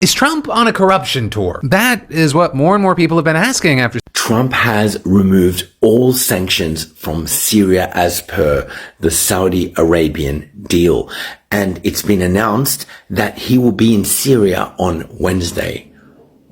Is Trump on a corruption tour? That is what more and more people have been asking after Trump has removed all sanctions from Syria as per the Saudi Arabian deal. And it's been announced that he will be in Syria on Wednesday.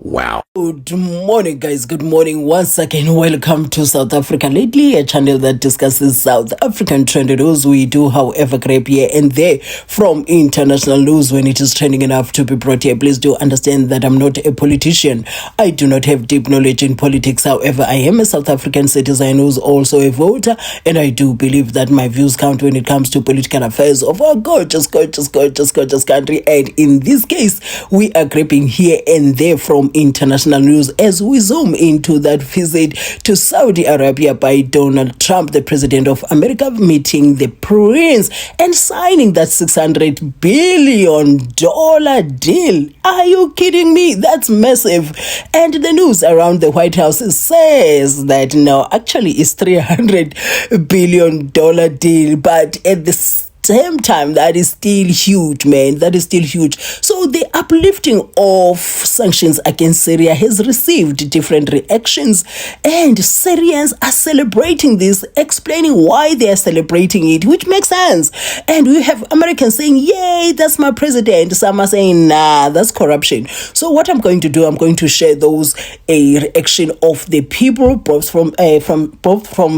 Wow. Good morning, guys. Good morning. Once again, welcome to South Africa Lately, a channel that discusses South African trending news. We do, however, grab here and there from international news when it is trending enough to be brought here. Please do understand that I'm not a politician. I do not have deep knowledge in politics. However, I am a South African citizen who's also a voter, and I do believe that my views count when it comes to political affairs of our gorgeous country. And in this case, we are grabbing here and there from international news as we zoom into that visit to Saudi Arabia by Donald Trump, the president of America, meeting the prince and signing that $600 billion deal. Are you kidding me? That's massive. And the news around the White House says that no, actually it's $300 billion deal, but at the same time, that is still huge, man. That is still huge. So the uplifting of sanctions against Syria has received different reactions, and Syrians are celebrating this, explaining why they are celebrating it, which makes sense. And we have Americans saying, yay, that's my president. Some are saying, nah, that's corruption. So what I'm going to do, I'm going to share those reaction of the people both from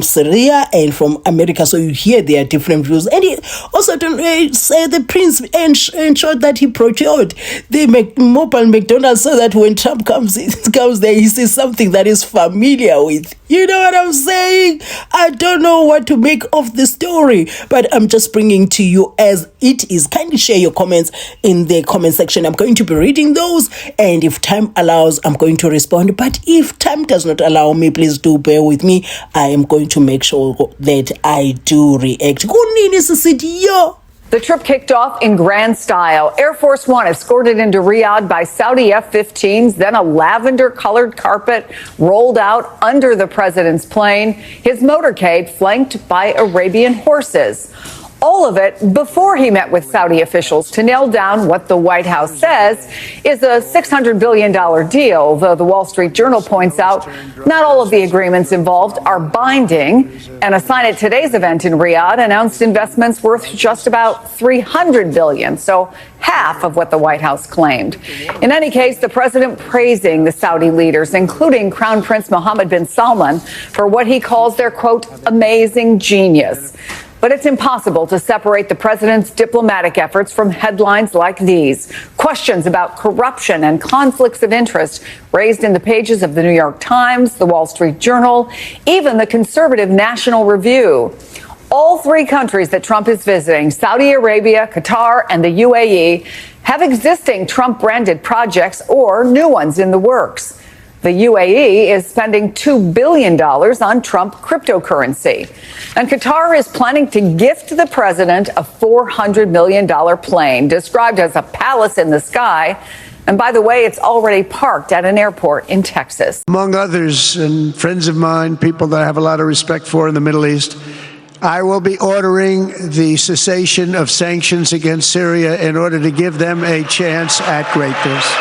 Syria and from America, so you hear their different views. And also, don't say the prince ensured that he procured the mobile McDonald's so that when Trump comes there, he sees something that is familiar with. You know what I'm saying? I don't know what to make of the story, but I'm just bringing to you as it is. Kindly share your comments in the comment section. I'm going to be reading those, and if time allows, I'm going to respond. But if time does not allow me, please do bear with me. I am going to make sure that I do react. The trip kicked off in grand style. Air Force One escorted into Riyadh by Saudi F-15s, then a lavender-colored carpet rolled out under the president's plane, his motorcade flanked by Arabian horses. All of it before he met with Saudi officials to nail down what the White House says is a $600 billion deal, though the Wall Street Journal points out not all of the agreements involved are binding. And a sign at today's event in Riyadh announced investments worth just about $300 billion, so half of what the White House claimed. In any case, the president praising the Saudi leaders, including Crown Prince Mohammed bin Salman, for what he calls their, quote, amazing genius. But it's impossible to separate the president's diplomatic efforts from headlines like these. Questions about corruption and conflicts of interest raised in the pages of the New York Times, the Wall Street Journal, even the conservative National Review. All three countries that Trump is visiting, Saudi Arabia, Qatar, and the UAE, have existing Trump-branded projects or new ones in the works. The UAE is spending $2 billion on Trump cryptocurrency. And Qatar is planning to gift the president a $400 million plane, described as a palace in the sky. And by the way, it's already parked at an airport in Texas. Among others, and friends of mine, people that I have a lot of respect for in the Middle East, I will be ordering the cessation of sanctions against Syria in order to give them a chance at greatness.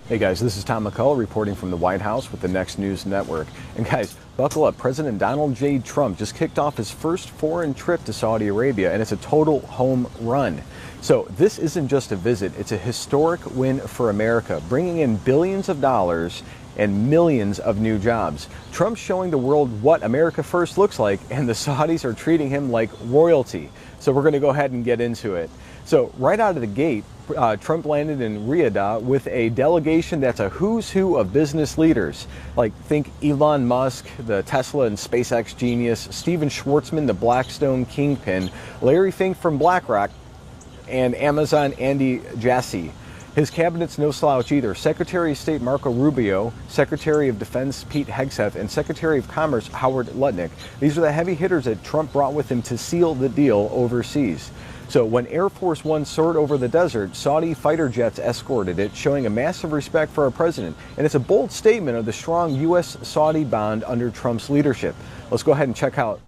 Hey guys, this is Tom McCullough reporting from the White House with the Next News Network. And guys, buckle up. President Donald J. Trump just kicked off his first foreign trip to Saudi Arabia, and it's a total home run. So this isn't just a visit, it's a historic win for America, bringing in billions of dollars and millions of new jobs. Trump's showing the world what America First looks like, and the Saudis are treating him like royalty. So we're going to go ahead and get into it. So right out of the gate, Trump landed in Riyadh with a delegation that's a who's who of business leaders. Like, think Elon Musk, the Tesla and SpaceX genius, Steven Schwartzman, the Blackstone kingpin, Larry Fink from BlackRock, and Amazon Andy Jassy. His cabinet's no slouch either. Secretary of State Marco Rubio, Secretary of Defense Pete Hegseth, and Secretary of Commerce Howard Lutnick. These are the heavy hitters that Trump brought with him to seal the deal overseas. So when Air Force One soared over the desert, Saudi fighter jets escorted it, showing a massive respect for our president. And it's a bold statement of the strong U.S.-Saudi bond under Trump's leadership. Let's go ahead and check out.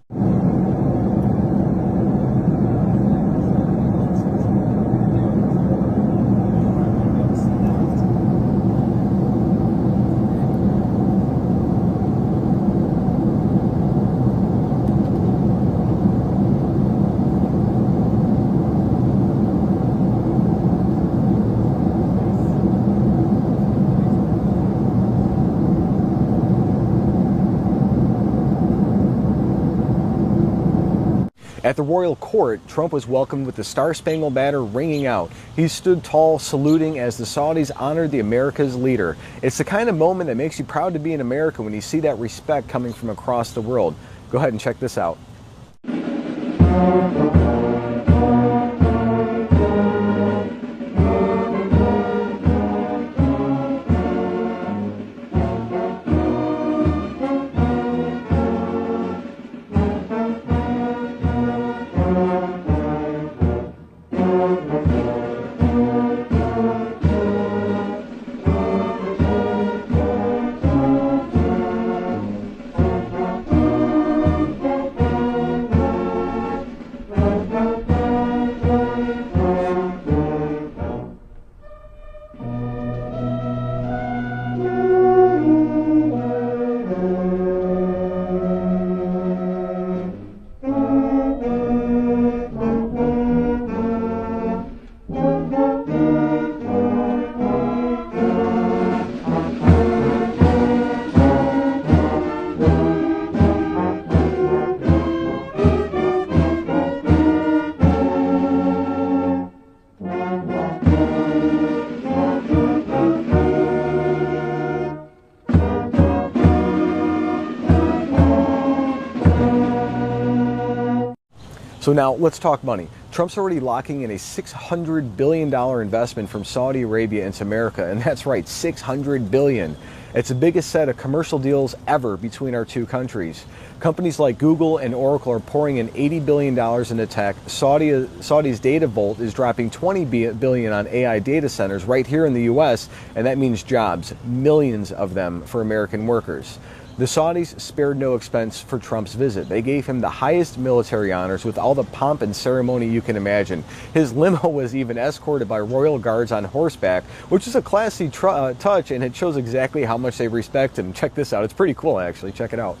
At the royal court, Trump was welcomed with the Star-Spangled Banner ringing out. He stood tall, saluting as the Saudis honored the America's leader. It's the kind of moment that makes you proud to be an American when you see that respect coming from across the world. Go ahead and check this out. So now let's talk money. Trump's already locking in a $600 billion investment from Saudi Arabia into America, and that's right, $600 billion. It's the biggest set of commercial deals ever between our two countries. Companies like Google and Oracle are pouring in $80 billion into tech. Saudi's Data Vault is dropping $20 billion on AI data centers right here in the U.S., and that means jobs, millions of them for American workers. The Saudis spared no expense for Trump's visit. They gave him the highest military honors with all the pomp and ceremony you can imagine. His limo was even escorted by royal guards on horseback, which is a classy touch, and it shows exactly how much they respect him. Check this out. It's pretty cool, actually. Check it out.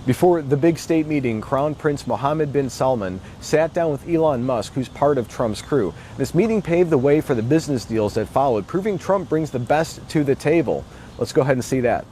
Before the big state meeting, Crown Prince Mohammed bin Salman sat down with Elon Musk, who's part of Trump's crew. This meeting paved the way for the business deals that followed, proving Trump brings the best to the table. Let's go ahead and see that.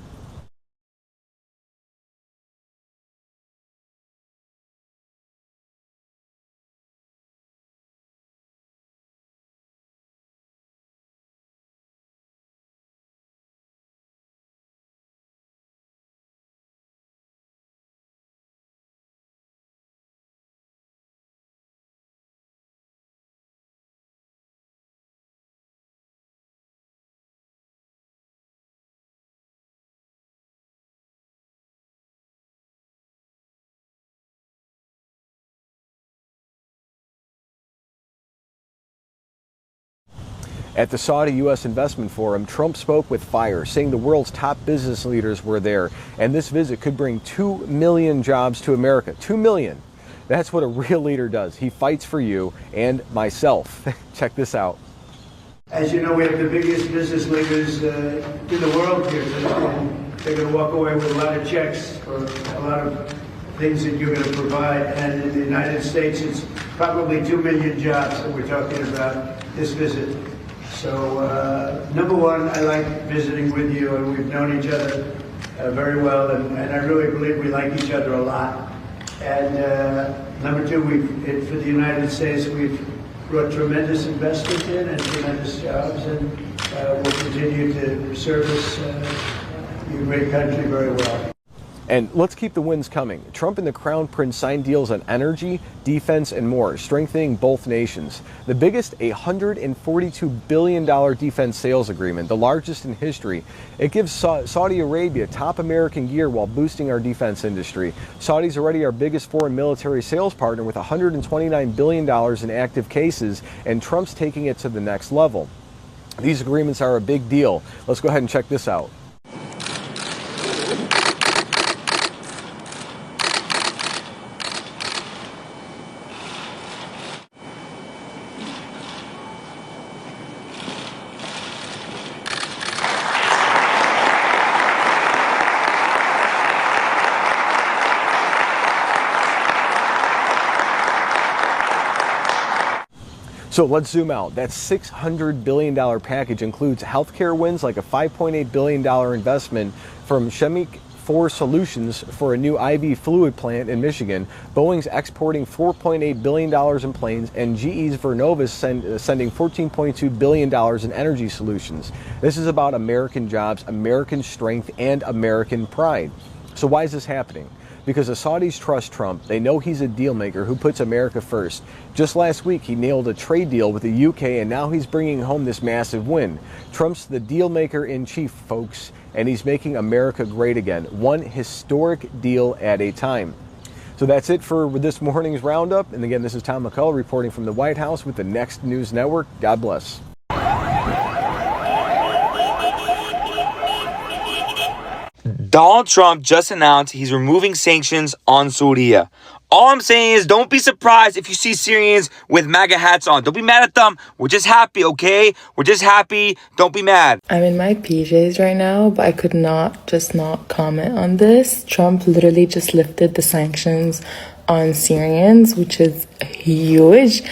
At the Saudi-U.S. Investment Forum, Trump spoke with fire, saying the world's top business leaders were there, and this visit could bring 2 million jobs to America. 2 million. That's what a real leader does. He fights for you and myself. Check this out. As you know, we have the biggest business leaders in the world here today, and they're going to walk away with a lot of checks for a lot of things that you're going to provide. And in the United States, it's probably 2 million jobs that we're talking about this visit. So, number one, I like visiting with you, and we've known each other very well, and I really believe we like each other a lot. And number two, for the United States, we've brought tremendous investment in and tremendous jobs, and we'll continue to service your great country very well. And let's keep the wins coming. Trump and the Crown Prince signed deals on energy, defense, and more, strengthening both nations. The biggest, $142 billion defense sales agreement, the largest in history. It gives Saudi Arabia top American gear while boosting our defense industry. Saudi's already our biggest foreign military sales partner with $129 billion in active cases, and Trump's taking it to the next level. These agreements are a big deal. Let's go ahead and check this out. So let's zoom out. That $600 billion package includes healthcare wins like a $5.8 billion investment from Chemic 4 Solutions for a new IV fluid plant in Michigan. Boeing's exporting $4.8 billion in planes, and GE's Vernova's sending $14.2 billion in energy solutions. This is about American jobs, American strength, and American pride. So why is this happening? Because the Saudis trust Trump. They know he's a deal maker who puts America first. Just last week, he nailed a trade deal with the UK, and now he's bringing home this massive win. Trump's the deal maker in chief, folks, and he's making America great again, one historic deal at a time. So that's it for this morning's roundup. And again, this is Tom McCullough reporting from the White House with the Next News Network. God bless. Donald Trump just announced he's removing sanctions on Syria. All I'm saying is don't be surprised if you see Syrians with MAGA hats on. Don't be mad at them. We're just happy, okay? We're just happy. Don't be mad. I'm in my PJs right now, but I could not comment on this. Trump literally just lifted the sanctions on Syrians, which is huge.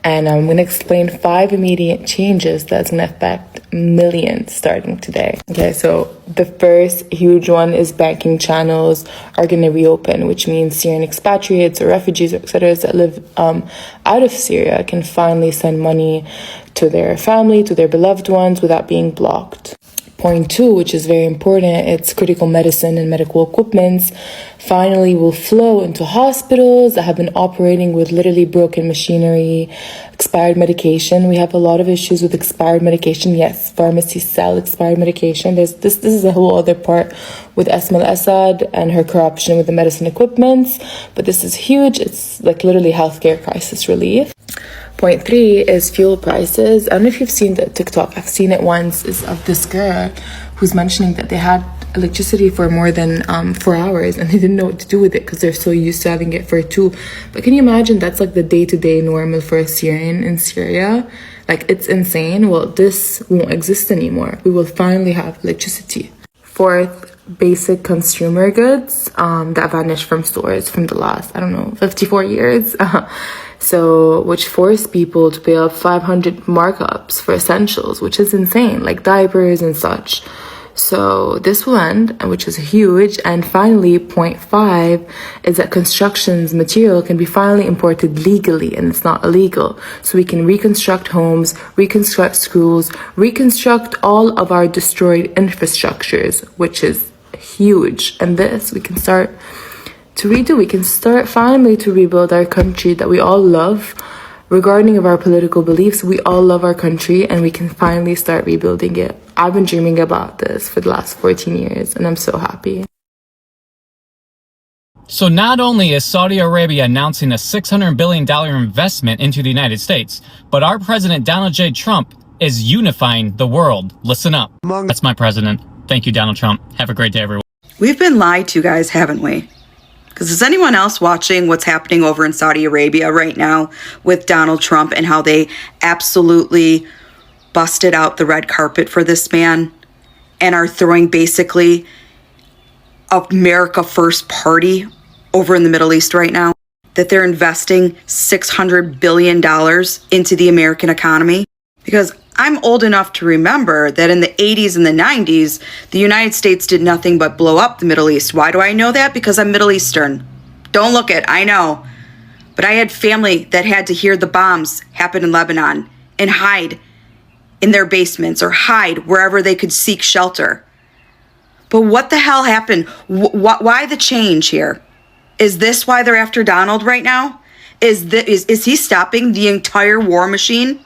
And I'm going to explain 5 immediate changes that's going to affect millions starting today. Okay, so the first huge one is banking channels are going to reopen, which means Syrian expatriates or refugees, etc., that live out of Syria can finally send money to their family, to their beloved ones without being blocked. Point 2, which is very important, it's critical medicine and medical equipments finally will flow into hospitals that have been operating with literally broken machinery, expired medication. We have a lot of issues with expired medication. Yes, pharmacies sell expired medication. This is a whole other part with Esma al-Assad and her corruption with the medicine equipments. But this is huge. It's like literally healthcare crisis relief. Point 3 is fuel prices. I don't know if you've seen the TikTok. I've seen it once. It's of this girl who's mentioning that they had electricity for more than 4 hours and they didn't know what to do with it because they're so used to having it for 2. But can you imagine that's like the day-to-day normal for a Syrian in Syria? Like, it's insane. Well, this won't exist anymore. We will finally have electricity. 4th, basic consumer goods that vanished from stores from the last, 54 years. So, which forced people to pay up 500 markups for essentials, which is insane, like diapers and such. So this will end, which is huge. And finally, point 5 is that construction's material can be finally imported legally and it's not illegal. So we can reconstruct homes, reconstruct schools, reconstruct all of our destroyed infrastructures, which is huge. And this we can start to redo. We can start finally to rebuild our country that we all love. Regarding of our political beliefs, we all love our country and we can finally start rebuilding it. I've been dreaming about this for the last 14 years and I'm so happy. So not only is Saudi Arabia announcing a $600 billion investment into the United States, but our President Donald J. Trump is unifying the world. Listen up. That's my president. Thank you, Donald Trump. Have a great day, everyone. We've been lied to, guys, haven't we? Because is anyone else watching what's happening over in Saudi Arabia right now with Donald Trump and how they absolutely busted out the red carpet for this man and are throwing basically America First party over in the Middle East right now? That they're investing $600 billion into the American economy? Because I'm old enough to remember that in the 80s and the 90s, the United States did nothing but blow up the Middle East. Why do I know that? Because I'm Middle Eastern. Don't look it, I know. But I had family that had to hear the bombs happen in Lebanon and hide in their basements or hide wherever they could seek shelter. But what the hell happened? Why the change here? Is this why they're after Donald right now? Is he stopping the entire war machine?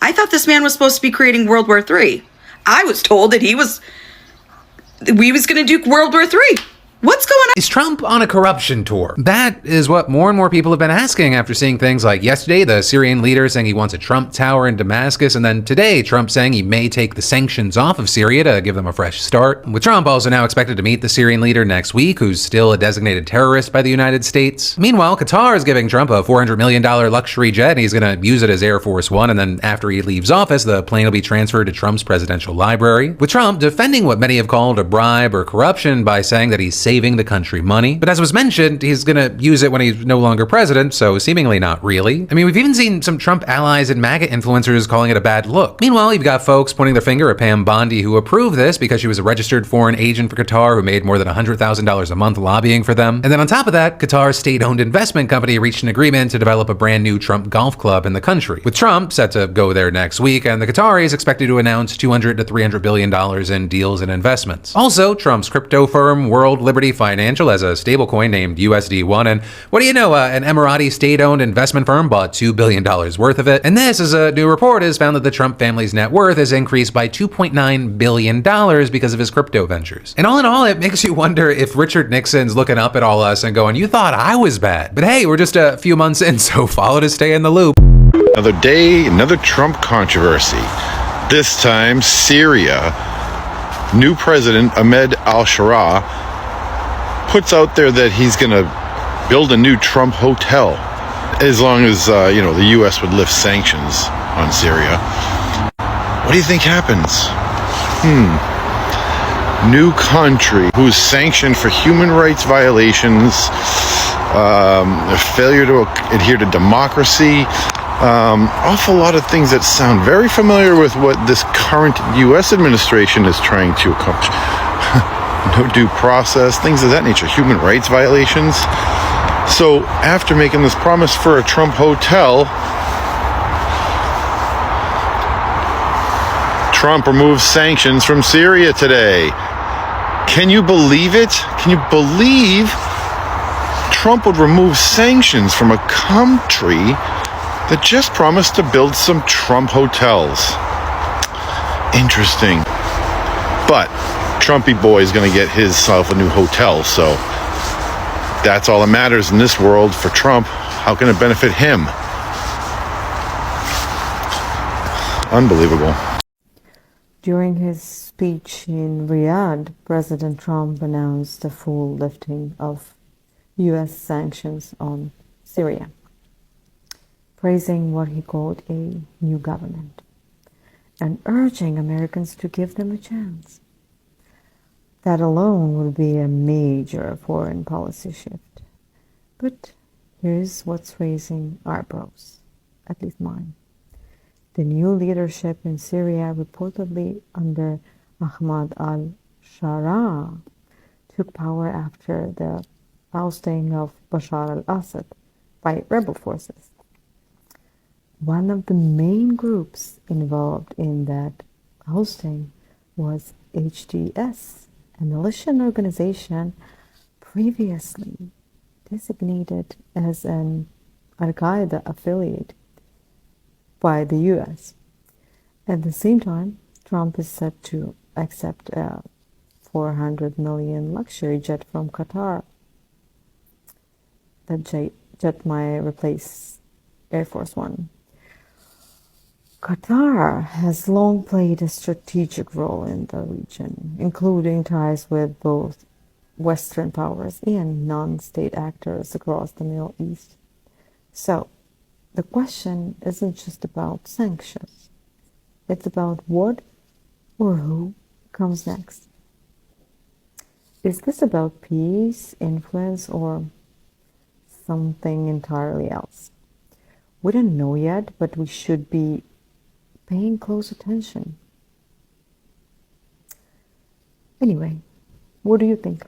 I thought this man was supposed to be creating World War III. I was told that we was going to do World War III. What's going on? Is Trump on a corruption tour? That is what more and more people have been asking after seeing things like yesterday, the Syrian leader saying he wants a Trump tower in Damascus, and then today, Trump saying he may take the sanctions off of Syria to give them a fresh start. With Trump also now expected to meet the Syrian leader next week, who's still a designated terrorist by the United States. Meanwhile, Qatar is giving Trump a $400 million luxury jet, and he's going to use it as Air Force One, and then after he leaves office, the plane will be transferred to Trump's presidential library. With Trump defending what many have called a bribe or corruption by saying that he's saving the country money. But as was mentioned, he's gonna use it when he's no longer president, so seemingly not really. I mean, we've even seen some Trump allies and MAGA influencers calling it a bad look. Meanwhile, you've got folks pointing their finger at Pam Bondi, who approved this because she was a registered foreign agent for Qatar who made more than $100,000 a month lobbying for them. And then on top of that, Qatar's state-owned investment company reached an agreement to develop a brand new Trump golf club in the country. With Trump set to go there next week, and the Qataris expected to announce $200 to $300 billion in deals and investments. Also, Trump's crypto firm, World Liberty Financial, has a stablecoin named USD1, and what do you know, an Emirati state-owned investment firm bought $2 billion worth of it. And this, as a new report, has found that the Trump family's net worth has increased by $2.9 billion because of his crypto ventures. And all in all, it makes you wonder if Richard Nixon's looking up at all us and going, you thought I was bad. But hey, we're just a few months in, so follow to stay in the loop. Another day, another Trump controversy. This time, Syria. New president Ahmed al-Shara puts out there that he's going to build a new Trump hotel as long as, the U.S. would lift sanctions on Syria. What do you think happens? New country who's sanctioned for human rights violations, a failure to adhere to democracy, awful lot of things that sound very familiar with what this current U.S. administration is trying to accomplish. No due process, things of that nature, human rights violations. So after making this promise for a Trump hotel, Trump removes sanctions from Syria today. Can you believe it? Can you believe Trump would remove sanctions from a country that just promised to build some Trump hotels? Interesting. But Trumpy boy is going to get himself a new hotel, so that's all that matters in this world for Trump. How can it benefit him? Unbelievable. During his speech in Riyadh, President Trump announced the full lifting of U.S. sanctions on Syria, praising what he called a new government and urging Americans to give them a chance. That alone would be a major foreign policy shift. But here's what's raising eyebrows, at least mine. The new leadership in Syria, reportedly under Ahmad al-Shara, took power after the ousting of Bashar al-Assad by rebel forces. One of the main groups involved in that ousting was HTS, a militant organization previously designated as an Al-Qaeda affiliate by the U.S. At the same time, Trump is set to accept a $400 million luxury jet from Qatar. That jet might replace Air Force One. Qatar has long played a strategic role in the region, including ties with both Western powers and non-state actors across the Middle East. So, the question isn't just about sanctions. It's about what or who comes next. Is this about peace, influence, or something entirely else? We don't know yet, but we should be paying close attention. Anyway, what do you think?